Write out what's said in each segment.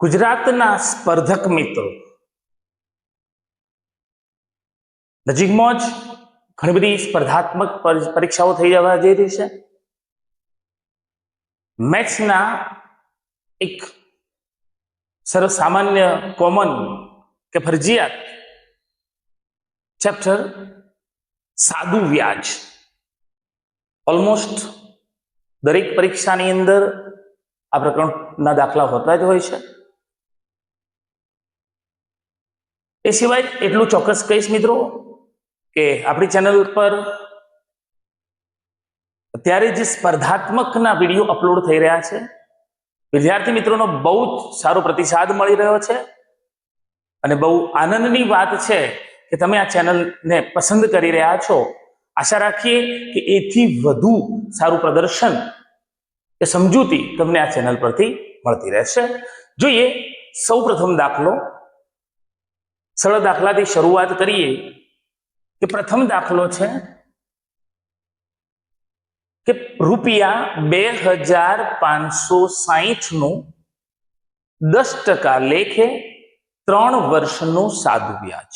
ગુજરાતના સ્પર્ધક મિત્રો નજીકમાં જ ઘણી બધી સ્પર્ધાત્મક પરીક્ષાઓ થઈ જવા જઈ રહી છે. મેથ્સના એક સરસ સામાન્ય કોમન કે ફરજિયાત ચેપ્ટર સાદું વ્યાજ ઓલમોસ્ટ દરેક પરીક્ષાની અંદર આ પ્રકારના દાખલા હોતા જ હોય છે. એ સિવાય એટલું ચોક્કસ કહીશ મિત્રો કે આપણી ચેનલ પર અત્યારે જે સ્પર્ધાત્મકના વિડીયો અપલોડ થઈ રહ્યા છે, વિદ્યાર્થી મિત્રોનો બહુ જ સારો પ્રતિસાદ મળી રહ્યો છે અને બહુ આનંદની વાત છે કે તમે આ ચેનલને પસંદ કરી રહ્યા છો. આશા રાખીએ કે એથી વધુ સારું પ્રદર્શન કે સમજૂતી તમને આ ચેનલ પરથી મળતી રહેશે. જોઈએ સૌ પ્રથમ દાખલો, સરળ દાખલાથી શરૂઆત કરીએ કે પ્રથમ દાખલો છે કે ₹2560 નું 10% લેખે 3 વર્ષનું સાદું વ્યાજ.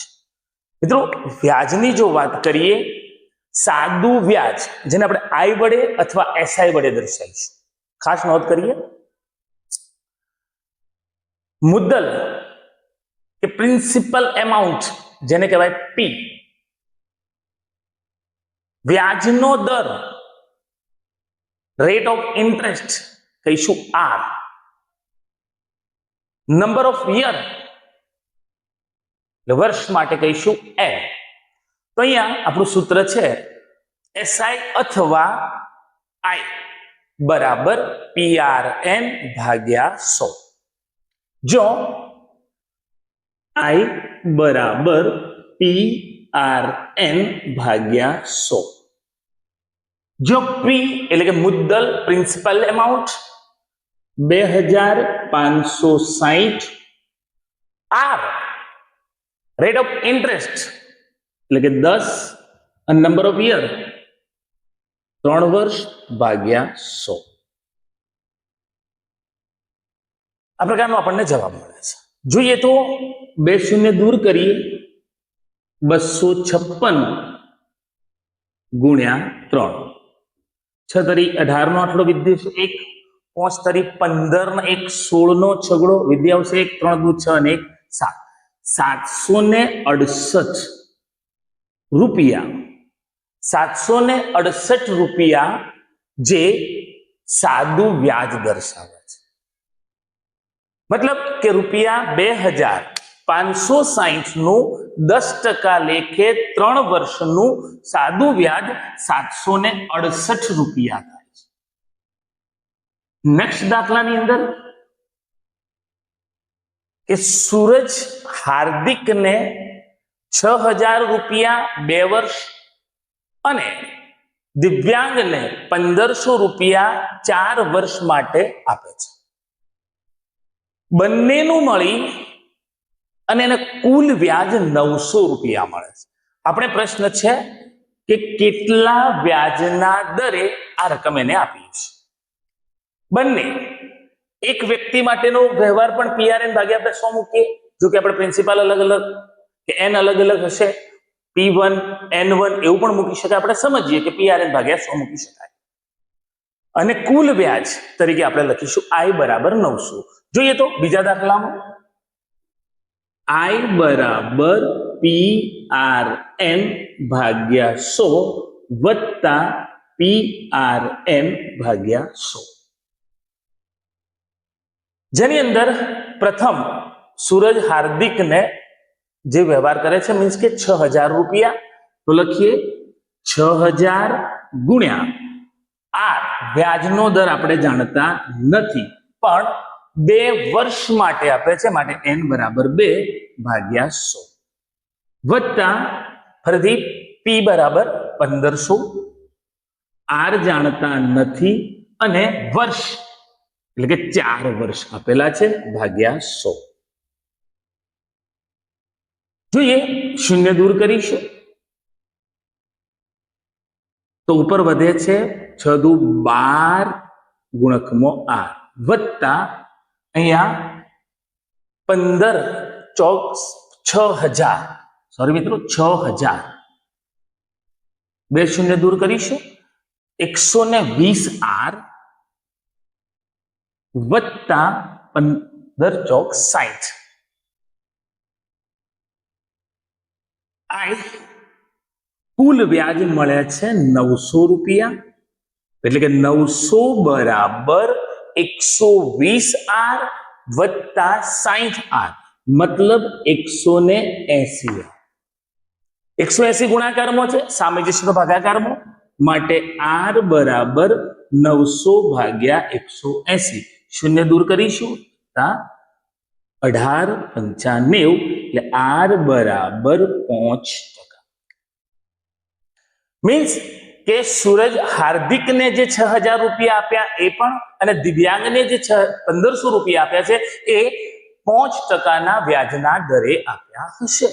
મિત્રો, વ્યાજની જો વાત કરીએ, સાદું વ્યાજ જેને આપણે આઈ વડે અથવા એસઆઈ વડે દર્શાવીશું, ખાસ નોંધ કરીએ. મુદ્દલ કે પ્રિન્સિપલ એમાઉન્ટ જેને કહેવાય પી, વ્યાજનો દર રેટ ઓફ ઇન્ટરેસ્ટ કહીશું આર, નંબર ઓફ યર વર્ષ માટે કહીશું એન. તો અહીંયા આપણું સૂત્ર છે એસઆઈ અથવા આઈ બરાબર PRN ભાગ્યા 100. જો આઈ બરાબર PRN ભાગ્યા 100, જો પી એટલે કે મુદ્દલ principal amount 2560, R rate of interest એટલે કે 10 અને નંબર ઓફ યર 3 વર્ષ ભાગ્યા 100. આ પ્રકારનો આપણને જવાબ મળે છે. જોઈએ તો 2 શૂન્ય દૂર કરીએ, 256 ગુણ્યા 3, 6 તરી 18 નો આટલો વિદ્યાર્થી 1, 5 તરી 15 ને 1 16 નો છગડો વિદ્યાવશે 1, 3 દૂ 6 અને 1 7, 768 રૂપિયા, 768 રૂપિયા જે સાદું વ્યાજ દર્શાવે છે. મતલબ કે ₹2560 નું 10% લેખે 3 વર્ષનું સાદું વ્યાજ 768 રૂપિયા થાય છે. નેક્સ્ટ દાખલાની અંદર કે સૂરજ હાર્દિકને 6000 રૂપિયા 2 વર્ષ અને દિવ્યાંગને 1500 રૂપિયા 4 વર્ષ માટે આપે છે. બંનેનું મળી અને એને કુલ વ્યાજ 900 રૂપિયા મળે છે. આપણે પ્રશ્ન છે કે કેટલા વ્યાજના દરે આ રકમ એને આપી છે. બંને એક વ્યક્તિ માટેનો વ્યવહાર પણ PRN ભાગ્યા આપણે 100 મૂકીએ. જો કે આપણે પ્રિન્સિપાલ અલગ અલગ કે એન અલગ અલગ હશે, P1 N1 એવું પણ મૂકી શકાય. આપણે સમજીએ કે PRN ભાગ્યા 100 મૂકી શકાય અને કુલ વ્યાજ તરીકે આપણે લખીશું I બરાબર 900. જોઈએ તો બીજા દાખલામાં I બરાબર PRN ભાગ્યા 100 વત્તા PRN ભાગ્યા 100, જેની અંદર પ્રથમ સૂરજ હાર્દિકને જે વ્યવહાર કરે છે મીન્સ કે 6000 રૂપિયા, તો લખીએ 6000 ગુણ્યા આર, વ્યાજનો દર આપણે જાણતા નથી પણ 2 વર્ષ માટે આપે છે માટે n બરાબર 2 ભાગ્યા 100 વત્તા ફરીથી p બરાબર 1500, આર જાણતા નથી અને વર્ષ એટલે કે 4 વર્ષ આપેલા છે ભાગ્યા 100. જોઈએ શૂન્ય દૂર કરીશું તો ઉપર વધે છે 6 દુ 12 ગુણકમાં આર વત્તા અહીંયા 15 ચોક 6000, સોરી મિત્રો 6000, 2 શૂન્ય દૂર કરીશું, 120R વત્તા 15 ચોક 60. આ કુલ વ્યાજ મળે છે 900 રૂપિયા, એટલે કે 900 બરાબર 120R વત્તા 60R, મતલબ 180. 180 ગુણાકારમાં છે, સામે જશે તો ભાગાકારમાં, માટે R બરાબર 900 ભાગ્યા 180. શૂન્ય દૂર કરીશું, 18×95, એટલે R બરાબર 5%. મીન્સ કે સૂરજ હાર્દિકને જે 6000 રૂપિયા આપ્યા એ પણ, અને દિવ્યાંગને જે 1500 રૂપિયા આપ્યા છે એ 5%ના વ્યાજના દરે આપ્યા હશે.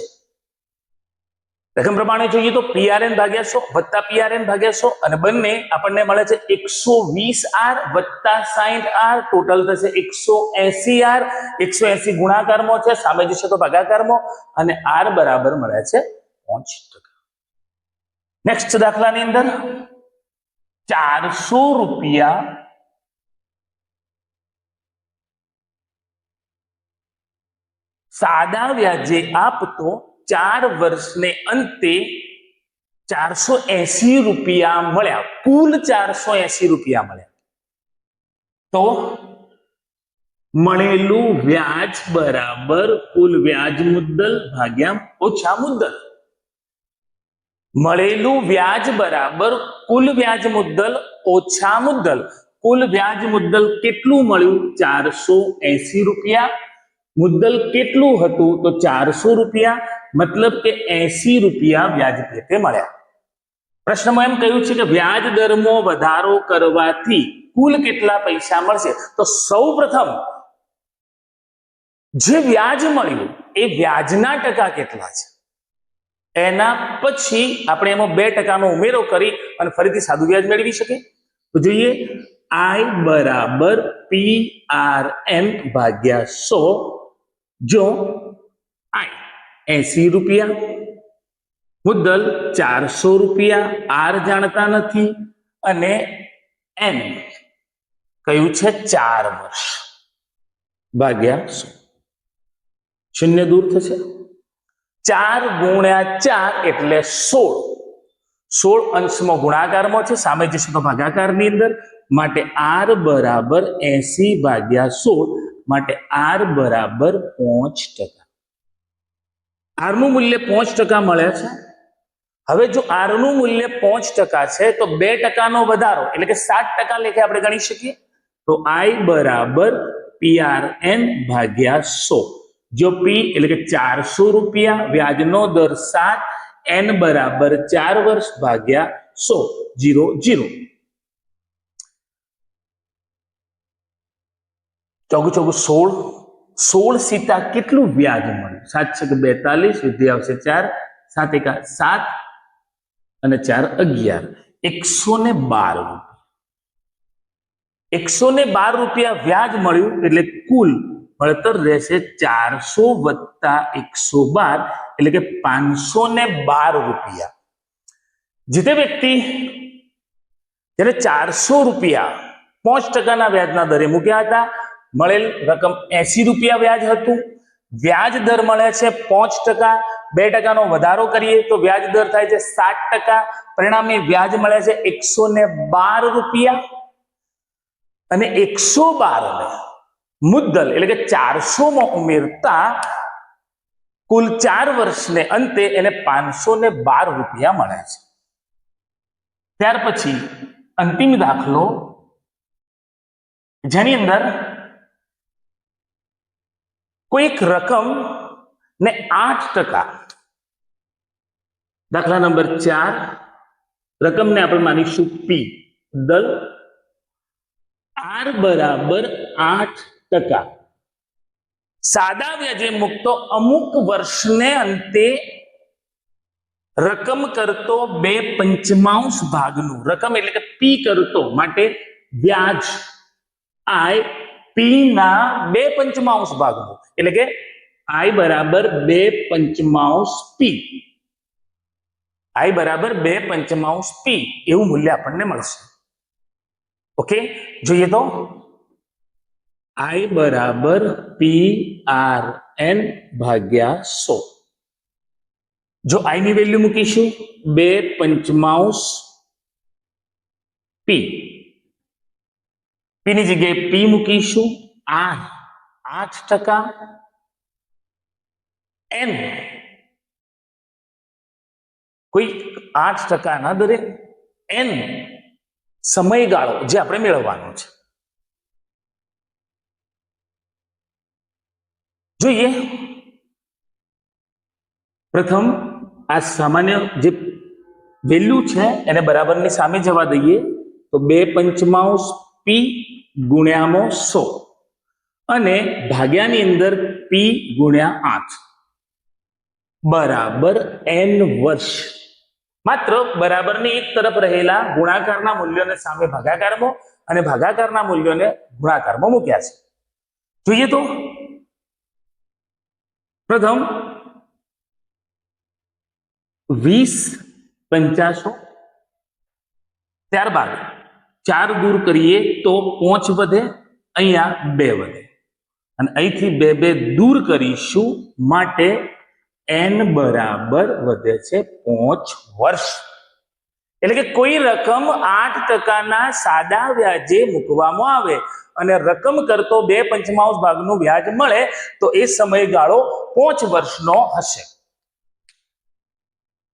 રકમ પ્રમાણે જોઈએ તો PRN ભાગ્યા 100 વત્તા PRN ભાગ્યા 100, અને બંને આપણને મળે છે 120R વત્તા 60R, ટોટલ થશે 180R. 180 ગુણાકારમાં છે, સામે જશે તો ભાગાકારમાં, અને R બરાબર મળે છે 5%. નેક્સ્ટ દાખલાની અંદર 400 રૂપિયા સાદા વ્યાજે આપતો 4 વર્ષને અંતે 480 રૂપિયા મળ્યા, કુલ 480 રૂપિયા મળ્યા, તો મળેલું વ્યાજ બરાબર કુલ વ્યાજ મુદ્દલ ભાગ્યા ઓછા મુદ્દલ. મળેલું વ્યાજ બરાબર કુલ વ્યાજ મુદ્દલ ઓછા મુદ્દલ. કુલ વ્યાજ મુદ્દલ કેટલું મળ્યું? 480 રૂપિયા. મુદ્દલ કેટલું હતું? તો 400 રૂપિયા, મતલબ કે 80 રૂપિયા વ્યાજ પેટે મળ્યા. પ્રશ્નમાં એમ કહ્યું છે કે વ્યાજ દરમાં વધારો કરવાથી કુલ કેટલા પૈસા મળશે? તો સૌપ્રથમ જે વ્યાજ મળ્યું એ વ્યાજના ટકા કેટલા છે, એના પછી આપણે એમાં 2% નો ઉમેરો કરી અને ફરીથી સાદું વ્યાજ મેળવી શકીએ. તો જોઈએ, I બરાબર PRN ભાગ્યા 100, જો I 80 રૂપિયા, મુદ્દલ 400 રૂપિયા, R જાણતા નથી, અને N કયું છે 4 વર્ષ, ભાગ્યા 100. શૂન્ય દૂર થશે, 4 ગુણ્યા 4 એટલે 16. 16 અંશમાં ગુણાકારમાં છે, સામે જશે તો ભાગાકારની અંદર, માટે R બરાબર 80 ભાગ્યા 16, માટે R બરાબર 5%. R નું મૂલ્ય 5% મળે છે. હવે જો R નું મૂલ્ય 5% છે તો 2% નો વધારો એટલે કે 7% લેખે આપણે ગણી શકીએ. તો I બરાબર PRN ભાગ્યા 100. જો P એટલે કે 400 રૂપિયા, વ્યાજનો દર 7, N બરાબર 4 વર્ષ ભાગ્યા 100, 0 0. ચોગુ ચોગુ 16, 16 સીતા કેટલું વ્યાજ મળ્યું? 7 × 42, વિદ્યા આવશે 4, 7 × 7 અને 4 11, 112 રૂપિયા. 112 રૂપિયા વ્યાજ મળ્યું, એટલે કુલ વળતર રહેશે 400 વત્તા 112, એટલે કે 512 રૂપિયા. જે તે વ્યક્તિ જ્યારે 400 રૂપિયા 5%ના વ્યાજના દરે મૂક્યા હતા, મળેલ રકમ 80 રૂપિયા વ્યાજ હતું. વ્યાજ દર મળે છે 5%, 2% નો વધારો કરીએ તો વ્યાજ દર થાય છે 7%. પરિણામે વ્યાજ મળે છે 112 રૂપિયા, અને 112 ને મુદ્દલ એટલે કે 400 માં ઉમેરતા કુલ 4 વર્ષને અંતે એને 512 રૂપિયા મળે છે. ત્યાર પછી અંતિમ દાખલો, જેની અંદર કોઈક રકમ ને 8%, દાખલા નંબર 4, રકમને આપણે માનીશું P, દલ R બરાબર 8%, સાદા વ્યાજે મુક્તો અમુક વર્ષને અંતે રકમ કરતો 2/5 ભાગનું, રકમ એટલે કે P કરતો, માટે વ્યાજ I P ના 2/5 ભાગનું એટલે કે I બરાબર 2/5 p, I બરાબર 2/5 p એવું મૂલ્ય આપણને મળશે. ઓકે, જોઈએ તો I બરાબર PRN ભાગ્યા 100. જો I ની વેલ્યુ મૂકીશું 2/5 p, p ની જગ્યાએ p મૂકીશું 8%, n કોઈ 8% ના દરે n સમયગાળો જે આપણે મેળવવાનો છે. જોઈએ પ્રથમ આ સામાન્ય જે વેલ્યુ છે એને બરાબરની સામે જવા દઈએ તો 2/5 p ગુણ્યામાં 100 અને ભાગ્યાની અંદર p ગુણ્યા 8 બરાબર n વર્ષ. માત્ર બરાબરની એક તરફ રહેલા ગુણાકારના મૂલ્યોને સામે ભાગાકારમાં અને ભાગાકારના મૂલ્યોને ગુણાકારમાં મૂક્યા છે. જોઈએ તો પ્રથમ 20/50, ત્યારબાદ 4 દૂર કરીએ તો 5 વધે, અહીંયા 2 વધે અને અહીંથી 2 દૂર કરીશું માટે n બરાબર વધે છે 5 વર્ષ. એટલે કે કોઈ રકમ 8%ના સાદા વ્યાજે મૂકવામાં આવે અને રકમ કરતો 2/5 ભાગનું વ્યાજ મળે તો એ સમયગાળો 5 વર્ષનો હશે.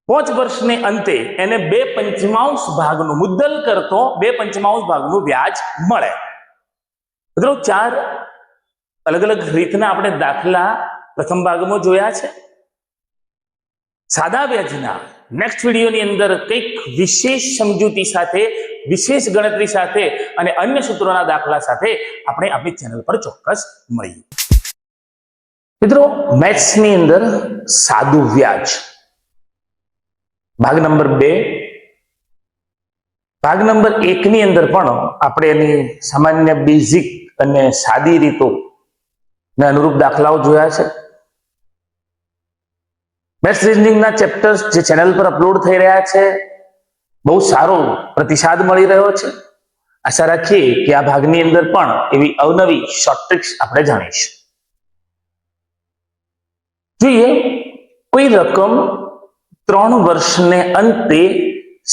5 વર્ષને અંતે એને 2/5 ભાગનું મુદ્દલ કરતો 2/5 ભાગનું વ્યાજ મળે. મિત્રો 4 અલગ અલગ રીતના આપણે દાખલા પ્રથમ ભાગમાં જોયા છે. સાદા વ્યાજના નેક્સ્ટ વિડીયોની અંદર કંઈક વિશેષ સમજૂતી સાથે, વિશેષ ગણતરી સાથે અને અન્ય સૂત્રોના દાખલા સાથે આપણે આપણી ચેનલ પર ચોક્કસ મળીએ. મિત્રો મેથ્સની અંદર સાદું વ્યાજ ભાગ નંબર 2, ભાગ નંબર 1 ની અંદર પણ આપણે એની સામાન્ય બેઝિક અને સાદી રીતો ને અનુરૂપ દાખલાઓ જોયા છે. મેથ્સ રીઝનિંગના ચેપ્ટર્સ જે ચેનલ પર અપલોડ થઈ રહ્યા છે, બહુ સારો પ્રતિસાદ મળી રહ્યો છે. આશા રાખીએ કે આ ભાગની અંદર પણ એવી અવનવી શોર્ટ ટ્રિક્સ આપણે જાણીશું. જોઈએ કોઈ રકમ 3 વર્ષને અંતે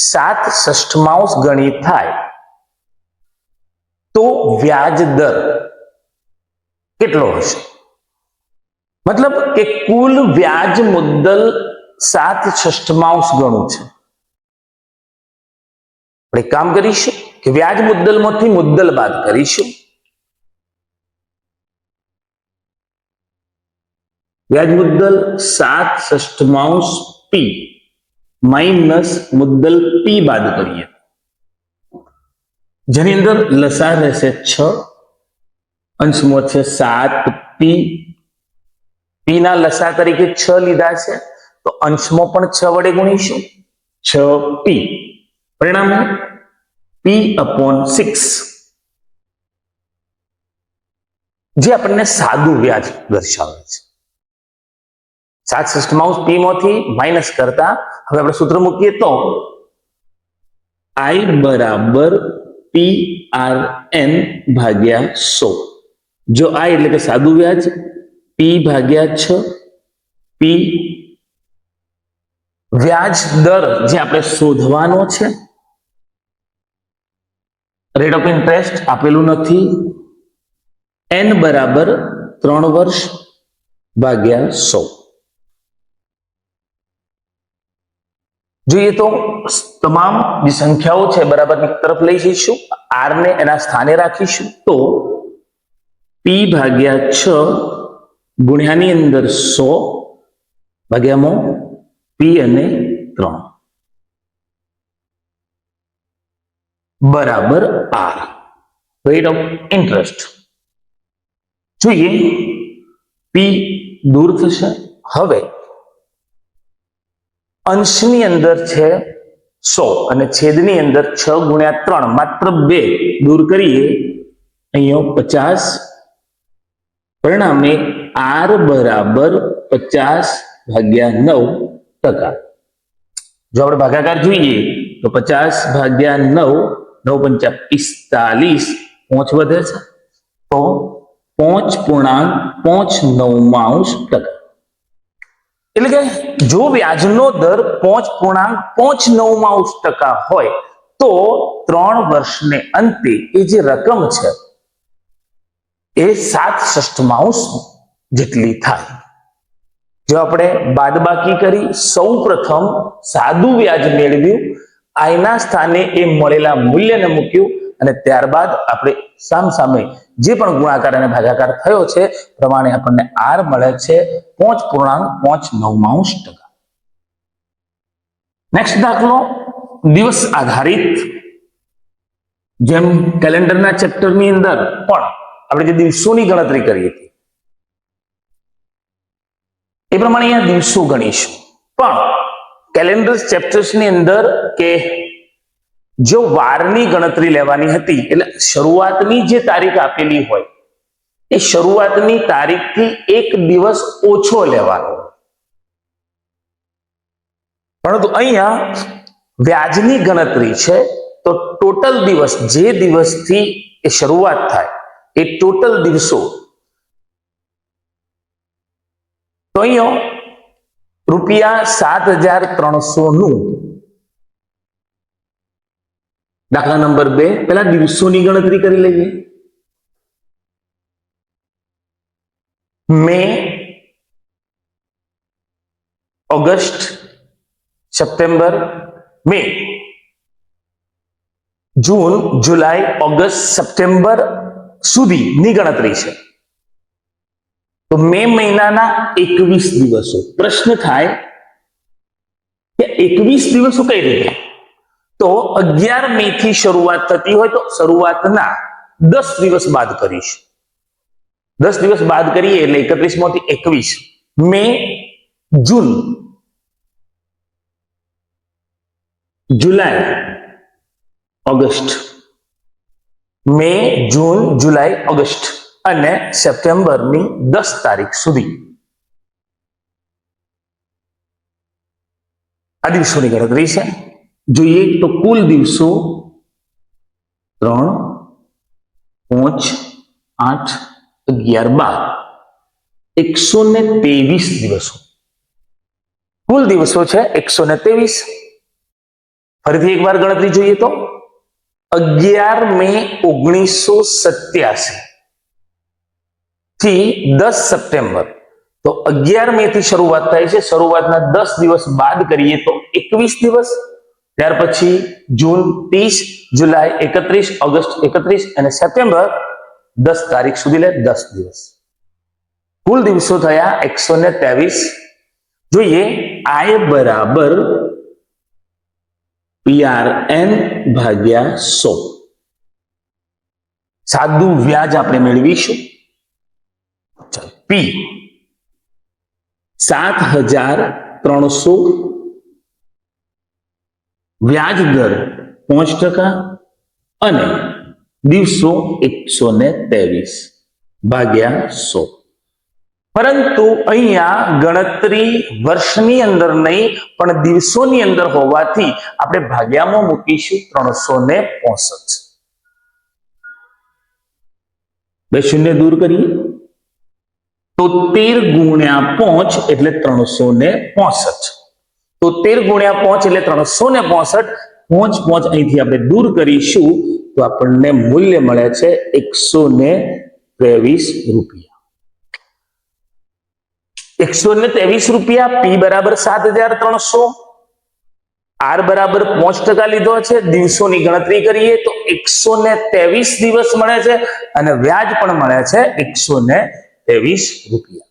7/6 ગણી થાય તો વ્યાજ દર કેટલો હશે? મતલબ કે કુલ વ્યાજ મુદ્દલ 7/6 ગણું છે. આપણે કામ કરીશું કે વ્યાજ મુદ્દલમાંથી મુદ્દલ બાદ કરીશું. વ્યાજ મુદ્દલ 7/6 p માઇનસ મુદ્દલ p બાદ કરીએ, જેની અંદર લસા રહેશે 6, અંશમાં છે 7p, p ના લસા તરીકે 6 લીધા છે તો અંશમાં પણ 6 વડે ગુણીશું, 6p. પરિણામે p/6 જે આપણને સાદું વ્યાજ દર્શાવે છે. 7/6 p માંથી માઇનસ કરતા હવે આપણે સૂત્ર મૂકીએ તો I બરાબર PRN ભાગ્યા 100. જો I એટલે કે સાદું વ્યાજ, p ભાગ્યા 6, p વ્યાજ દર જે આપણે શોધવાનો છે, રેટ ઓફ ઇન્ટરેસ્ટ આપેલું નથી, n બરાબર 3 વર્ષ ભાગ્યા 100. જોઈએ તો તમામ જે સંખ્યાઓ છે બરાબરની તરફ લઈ જઈશું, r ને એના સ્થાને રાખીશું તો p ભાગ્યા 6 ગુણ્યાની અંદર 100 ભાગ્યામાં p અને 3 બરાબર r, રેટ ઓફ ઇન્ટરેસ્ટ. જોઈએ p દૂર થશે. હવે અંશની અંદર છે 100 અને છેદની અંદર 6 ગુણ્યા 3 માત્ર 2 દૂર કરીએ, અહીંયા 50. પરિણામે p આર બરાબર 50/9%. જો આપણે ભાગાકાર જોઈએ તો 50/9, 9 × 5 = 45, પહોંચ વધે છે તો 5.59%. એટલે કે જો વ્યાજનો દર 5.59% હોય તો 3 વર્ષને અંતે એ જે રકમ છે એ 7/6 જેટલી થાય. જો આપણે બાદબાકી કરી સૌ પ્રથમ સાદું વ્યાજ મેળવ્યું, આના સ્થાને એ મળેલા મૂલ્યને મૂક્યું અને ત્યારબાદ આપણે સામસામે જે પણ ગુણાકાર અને ભાગાકાર થયો છે પ્રમાણે આપણને આર મળે છે 5.59%. નેક્સ્ટ દાખલો દિવસ આધારિત. જેમ કેલેન્ડરના ચેપ્ટરની અંદર પણ આપણે જે દિવસોની ગણતરી કરી હતી એ પ્રમાણે અહીંયા દિવસો ગણીશું, પણ કેલેન્ડર ચેપ્ટર્સની અંદર કે જો વારની ગણતરી લેવાની હતી એટલે શરૂઆતની જે તારીખ આપેલી હોય એ શરૂઆતની તારીખથી એક દિવસ ઓછો લેવાનો. પરંતુ અહીંયા વ્યાજની ગણતરી છે તો ટોટલ દિવસ, જે દિવસથી એ શરૂઆત થાય એ ટોટલ દિવસો. તો અહીંયા ₹7,300 નું દાખલા નંબર 2 પેલા દિવસોની ગણતરી કરી લઈએ. મે, ઓગસ્ટ, સપ્ટેમ્બર, મે, જૂન, જુલાઈ, ઓગસ્ટ, સપ્ટેમ્બર સુધીની ગણતરી છે. તો મે મહિનાના 21 દિવસો. પ્રશ્ન થાય કે 21 દિવસો કઈ રીતે? તો 11 મે થી શરૂઆત થતી હોય તો શરૂઆતના 10 દિવસ બાદ કરીશું. 10 દિવસ બાદ કરીએ એટલે 31 માંથી 21. મે, જૂન, જુલાઈ, ઓગસ્ટ. મે, જૂન, જુલાઈ, ઓગસ્ટ અને સપ્ટેમ્બરની 10 તારીખ સુધી આ દિવસોની ગણતરી છે. જોઈએ તો કુલ દિવસો 3, 5, 8, 11, 12, 123 દિવસો. કુલ દિવસો છે 123. ફરીથી એકવાર ગણતરી જોઈએ તો 11 મે 1987 થી 10 સપ્ટેમ્બર. તો 11 મે થી શરૂઆત થાય છે, શરૂઆતના 10 દિવસ બાદ કરીએ તો 21 દિવસ. ત્યાર પછી જૂન 30, જુલાઈ 31, ઓગસ્ટ 31 અને સપ્ટેમ્બર 10 તારીખ સુધી લે 10 દિવસ. કુલ દિવસો થયા 123. જોઈએ આય બરાબર PRN/100. સાદું વ્યાજ આપણે મેળવીશું. પી 7,300, વ્યાજ દર 5% અને દિવસો 123/100. પરંતુ અહીંયા ગણતરી વર્ષની અંદર નહીં પણ દિવસોની અંદર હોવાથી આપણે ભાગ્યામાં મૂકીશું 365. 2 શૂન્ય દૂર કરીએ તો 13 × 5 એટલે 365. તો 13 × 5 એટલે 365. 5 અહીંથી આપણે દૂર કરીશું તો આપણને મૂલ્ય મળે છે 123 રૂપિયા. 123 રૂપિયા. પી બરાબર 7,300, આર બરાબર 5% લીધો છે. દિવસોની ગણતરી કરીએ તો 123 દિવસ મળે છે અને વ્યાજ પણ મળે છે 123 રૂપિયા.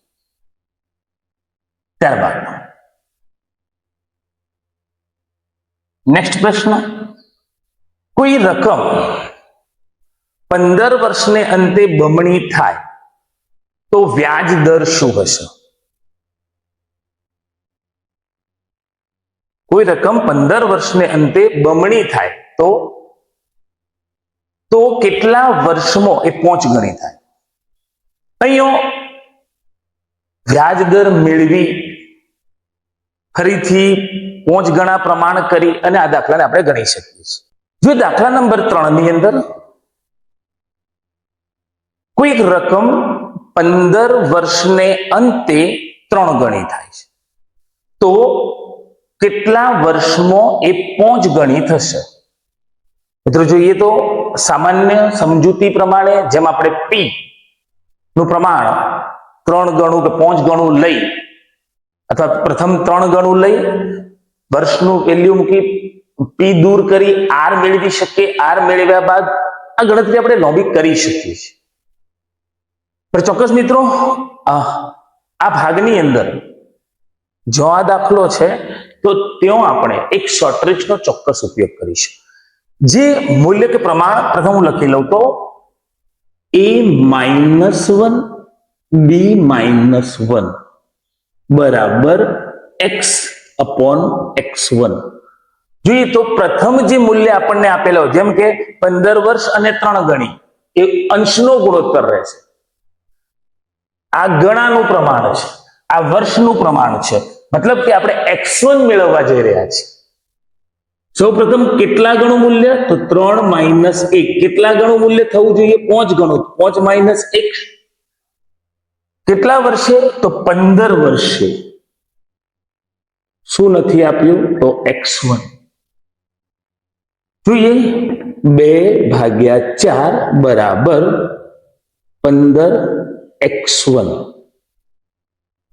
ત્યારબાદ નેક્સ્ટ પ્રશ્ન, કોઈ રકમ 15 વર્ષને અંતે બમણી થાય તો વ્યાજ દર શું હશે? કોઈ રકમ 15 વર્ષને અંતે બમણી થાય તો કેટલા વર્ષમાં એ 5 ગણી થાય? અહીંયા વ્યાજ દર મેળવી ફરીથી 5 ગણા પ્રમાણ કરી અને આ દાખલાને આપણે ગણી શકીએ છીએ. જો દાખલા નંબર 3 ની અંદર કોઈ એક રકમ 15 વર્ષને અંતે 3 ગણી થાય છે, તો કેટલા વર્ષમાં એ 5 ગણી થશે? મિત્રો જોઈએ તો સામાન્ય સમજૂતી પ્રમાણે જેમ આપણે પી નું પ્રમાણ 3 ગણું કે 5 ગણું લઈ અથવા પ્રથમ 3 ગણું લઈ વર્ષનું વેલ્યુ મૂકી પી દૂર કરી આર મેળવી શકીએ. આર મેળવ્યા બાદ આ ગણતરી આપણે લોબી કરી શકીએ છીએ. પણ ચોક્કસ મિત્રો આ ભાગની અંદર જો આ દાખલો છે તો ત્યાં આપણે એક શોર્ટ ટ્રિકનો ચોક્કસ ઉપયોગ કરીશું. જે મૂલ્ય કે પ્રમાણ પ્રથમ હું લખી લઉં તો a-1 b-1 બરાબર x/x1. જોઈએ તો પ્રથમ જે મૂલ્ય આપણને આપેલો જેમ કે 15 વર્ષ અને 3 ગણી એ અંશનો ગુણોત્તર રહેશે. આ ગણાનું પ્રમાણ છે, આ વર્ષનું પ્રમાણ છે, મતલબ કે આપણે x1 મેળવવા જઈ રહ્યા છીએ. સૌ પ્રથમ કેટલા ગણું મૂલ્ય? તો 3 - 1. કેટલા ગણું મૂલ્ય થવું જોઈએ? 5 ગણું. 5 - 1 કેટલા વર્ષે? તો 15 વર્ષે. શું નથી આપ્યું? તો x1. જોઈએ 2/4 બરાબર 15x1.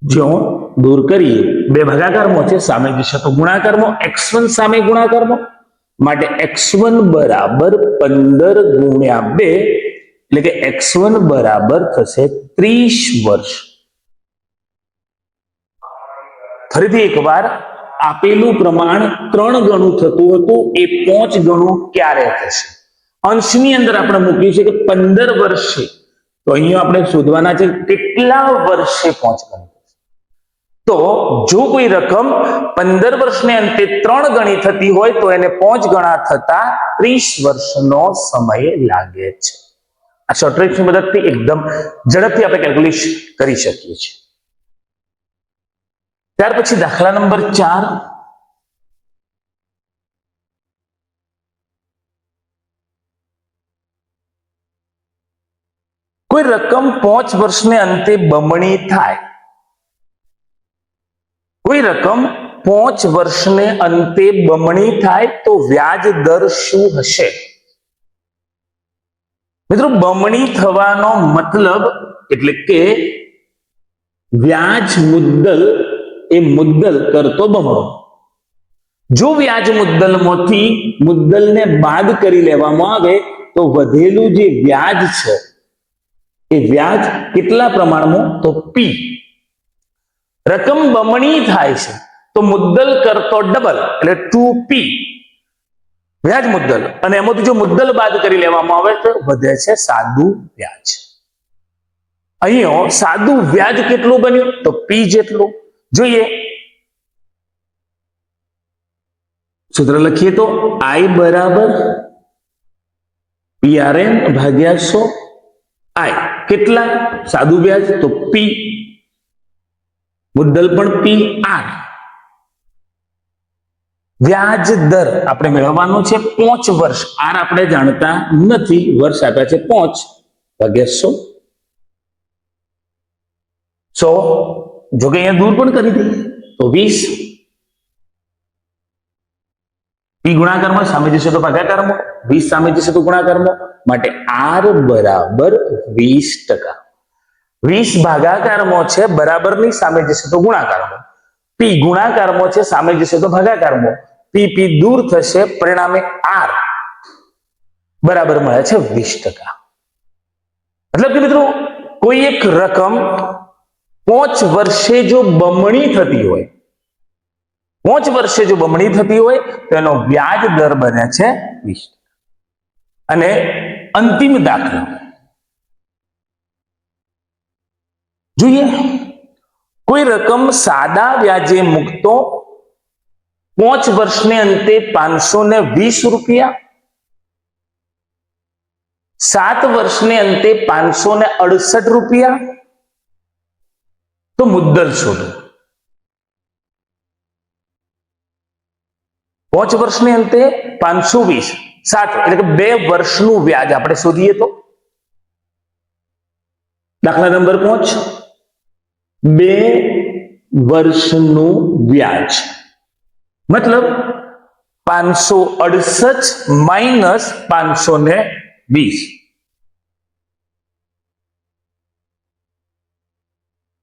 જો દૂર કરીએ, 2 ભાગાકારમાં છે, સામે જશે તો ગુણાકારમાં, x1 સામે ગુણાકારમાં, માટે x1 બરાબર 15 ગુણ્યા 2 એટલે કે x1 બરાબર થશે 30 વર્ષ. ફરીથી એકવાર આપેલું પ્રમાણ 3 ગણું થતું હતું એ 5 ગણું ક્યારે થશે? અંશની અંદર આપણે મૂક્યું છે કે 15 વર્ષે, તો અહીંયા આપણે શોધવાના છે કેટલા વર્ષે 5 ગણું. તો જો કોઈ રકમ 15 વર્ષને અંતે 3 ગણી થતી હોય તો એને 5 ગણા થતા 30 વર્ષનો સમય લાગે છે. આ શોર્ટ ટ્રિકની મદદથી એકદમ ઝડપથી આપણે કેલ્ક્યુલેટ કરી શકીએ છીએ. ત્યાર પછી દાખલા નંબર 4. કોઈ રકમ 5 વર્ષને અંતે બમણી થાય. કોઈ રકમ 5 વર્ષને અંતે બમણી થાય તો વ્યાજ દર શું હશે? મિત્રો બમણી થવાનો મતલબ એટલે કે વ્યાજ મુદ્દલ એ મુદ્દલ કરતો બમણો. જો વ્યાજ મુદ્દલમાંથી મુદ્દલને બાદ કરી લેવામાં આવે તો વધેલું જે વ્યાજ છે એ વ્યાજ કેટલા પ્રમાણમાં? તો પી. રકમ બમણી થાય છે તો મુદ્દલ કરતો ડબલ એટલે 2p વ્યાજ મુદ્દલ, અને એમાંથી જો મુદ્દલ બાદ કરી લેવામાં આવે તો વધે છે સાદું વ્યાજ. અહીંયા સાદું વ્યાજ કેટલું બન્યું? તો p જેટલું. જોઈએ સૂત્ર લખીએ તો I બરાબર PRN ભાગ્યા 100 I. કેટલા? સાદું વ્યાજ તો p, મુદ્દલ પણ PR. વ્યાજ દર આપણે મેળવવાનો છે 5 વર્ષ. આર આપણે જાણતા નથી, વર્ષ આપ્યા છે 5 ભાગ્યા 100. જો કે અહીંયા દૂર પણ કરી દઈએ તો 20. પી ગુણાકારમાં સામે જશે તો ભાગાકારમાં, 20 સામે જશે તો ગુણાકારમાં, માટે આર બરાબર 20%. 20 ભાગાકારમાં છે, બરાબરની સામે જશે તો ગુણાકારમાં. પી ગુણાકારમાં છે, સામે જશે તો ભાગાકારમાં. પી પી દૂર થશે, પરિણામે આર બરાબર મળે છે 20%. મતલબ કે મિત્રો કોઈ એક રકમ 5 વર્ષે જો બમણી થતી હોય, 5 વર્ષે જો બમણી થતી હોય તો એનો વ્યાજ દર બને છે 20%. અને અંતિમ દાખલો જોઈએ. કોઈ રકમ સાદા વ્યાજે મુકતો 5 વર્ષને અંતે 520 રૂપિયા, 7 વર્ષને અંતે 568 રૂપિયા, તો મુદ્દલ શોધો. 5 વર્ષને અંતે 520 7 એટલે કે 2 વર્ષનું વ્યાજ આપણે શોધીએ તો દાખલા નંબર 5 2 વર્ષનું વ્યાજ મતલબ 568 માઇનસ 520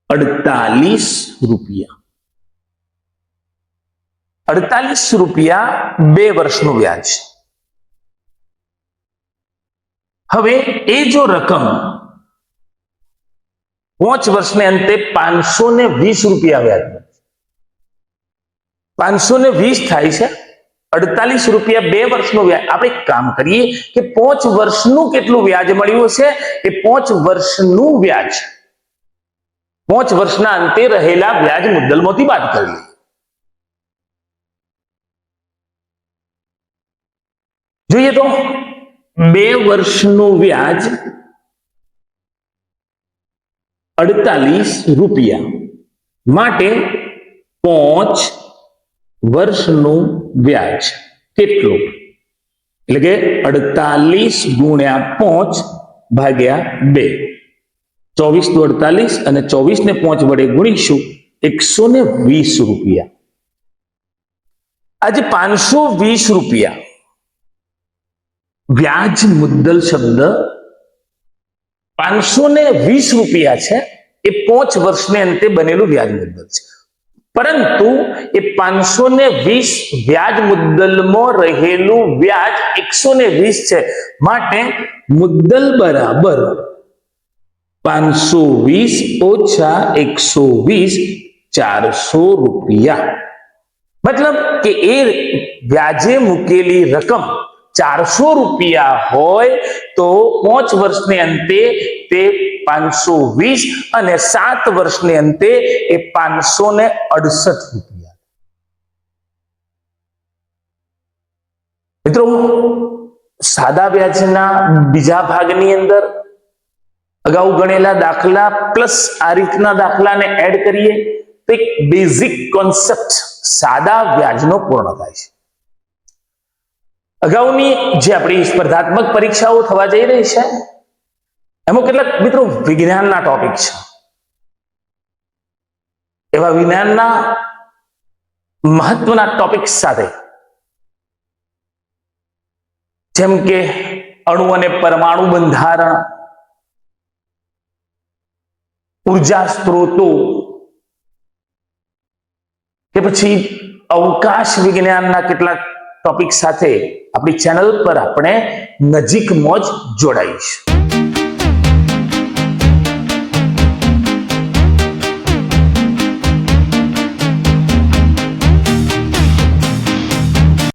48 રૂપિયા. 48 રૂપિયા 2 વર્ષનું વ્યાજ. હવે એ જો રકમ 5 વર્ષને અંતે 520 રૂપિયા વ્યાજ 520 થાય છે. 48 રૂપિયા 2 વર્ષનું વ્યાજ. આપણે એક કામ કરીએ કે 5 વર્ષનું કેટલું વ્યાજ મળ્યું છે એ 5 વર્ષનું વ્યાજ 5 વર્ષના અંતે રહેલા વ્યાજ મુદ્દલમાંથી બાદ કરી લઈએ. જોઈએ તો 2 વર્ષનું વ્યાજ 48 રૂપિયા માટે 5 વર્ષનું વ્યાજ કેટલું એટલે કે 48 ગુણ્યા 5 ભાગ્યા 2 24 તો 48 અને 24 ને 5 વડે ગુણીશું 120 રૂપિયા. આજે 520 રૂપિયા વ્યાજ મુદ્દલ શબ્દ 520 રૂપિયા છે એ 5 વર્ષને અંતે બનેલું વ્યાજ મુદ્દલ છે. પરંતુ એ 520 વ્યાજ મુદ્દલમાં રહેલું વ્યાજ 120 છે માટે મુદ્દલ બરાબર 520 ઓછા 120 400 રૂપિયા. મતલબ કે એ વ્યાજે મૂકેલી રકમ 400 રૂપિયા હોય તો 5 વર્ષને અંતે તે 520 અને 7 વર્ષને અંતે એ 568 રૂપિયા. મિત્રો સાદા વ્યાજના બીજા ભાગની અંદર અગાઉ ગણેલા દાખલા પ્લસ આ રીતના દાખલાને એડ કરીએ તો એક બેઝિક કોન્સેપ્ટ સાદા વ્યાજનો પૂર્ણ થાય છે. અગાઉની જે આપણી સ્પર્ધાત્મક પરીક્ષાઓ થવા જઈ રહી છે એમાં કેટલાક મિત્રો વિજ્ઞાનના ટોપિક છે. એવા વિજ્ઞાનના મહત્વના ટોપિક સાથે જેમ કે અણુ અને પરમાણુ બંધારણ, ઉર્જા સ્ત્રોતો કે પછી અવકાશ વિજ્ઞાનના કેટલાક ટોપિક સાથે આપણી ચેનલ પર આપણે નજીકમાં જ જોડાઈશું.